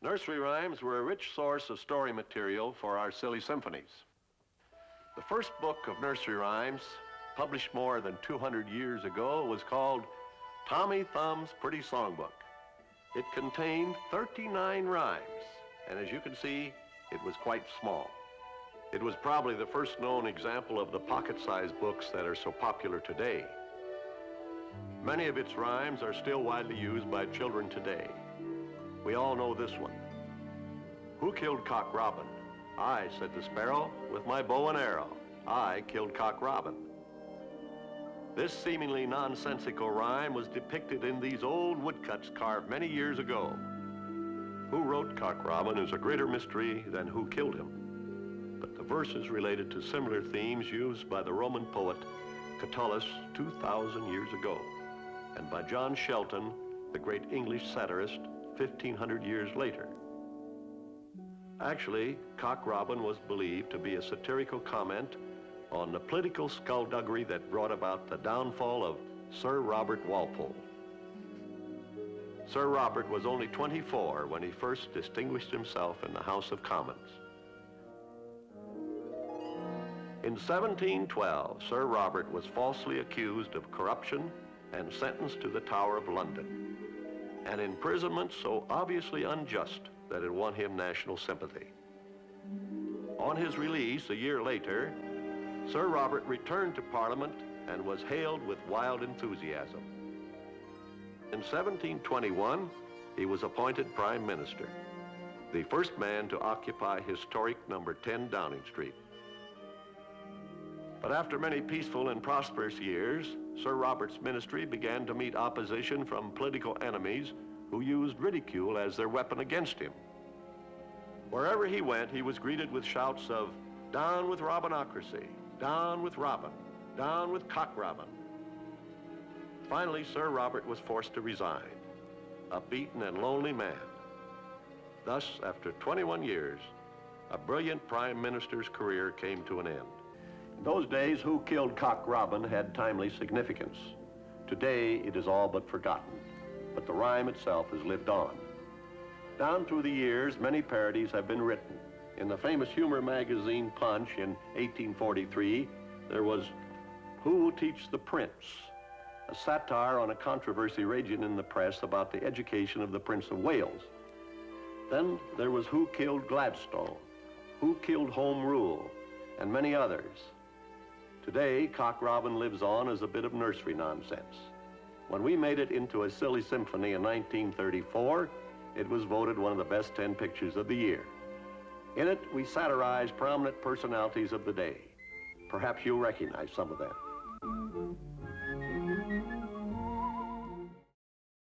Nursery rhymes were a rich source of story material for our silly symphonies. The first book of nursery rhymes, published more than 200 years ago, was called Tommy Thumb's Pretty Songbook. It contained 39 rhymes, and as you can see, it was quite small. It was probably the first known example of the pocket-sized books that are so popular today. Many of its rhymes are still widely used by children today. We all know this one. Who killed Cock Robin? I, said the sparrow, with my bow and arrow. I killed Cock Robin. This seemingly nonsensical rhyme was depicted in these old woodcuts carved many years ago. Who wrote Cock Robin is a greater mystery than who killed him. But the verses related to similar themes used by the Roman poet Catullus 2,000 years ago, and by John Shelton, the great English satirist, 1,500 years later. Actually, Cock Robin was believed to be a satirical comment on the political skullduggery that brought about the downfall of Sir Robert Walpole. Sir Robert was only 24 when he first distinguished himself in the House of Commons. In 1712, Sir Robert was falsely accused of corruption and sentenced to the Tower of London, an imprisonment so obviously unjust that it won him national sympathy. On his release a year later, Sir Robert returned to Parliament and was hailed with wild enthusiasm. In 1721, he was appointed Prime Minister, the first man to occupy historic number 10 Downing Street. But after many peaceful and prosperous years, Sir Robert's ministry began to meet opposition from political enemies who used ridicule as their weapon against him. Wherever he went, he was greeted with shouts of, "Down with Robinocracy, down with Robin, down with Cock Robin." Finally, Sir Robert was forced to resign, a beaten and lonely man. Thus, after 21 years, a brilliant prime minister's career came to an end. In those days, who killed Cock Robin had timely significance. Today, it is all but forgotten, but the rhyme itself has lived on. Down through the years, many parodies have been written. In the famous humor magazine Punch in 1843, there was Who Will Teach the Prince?, a satire on a controversy raging in the press about the education of the Prince of Wales. Then there was Who Killed Gladstone?, Who Killed Home Rule?, and many others. Today, Cock Robin lives on as a bit of nursery nonsense. When we made it into a silly symphony in 1934, it was voted one of the best 10 pictures of the year. In it, we satirized prominent personalities of the day. Perhaps you'll recognize some of them.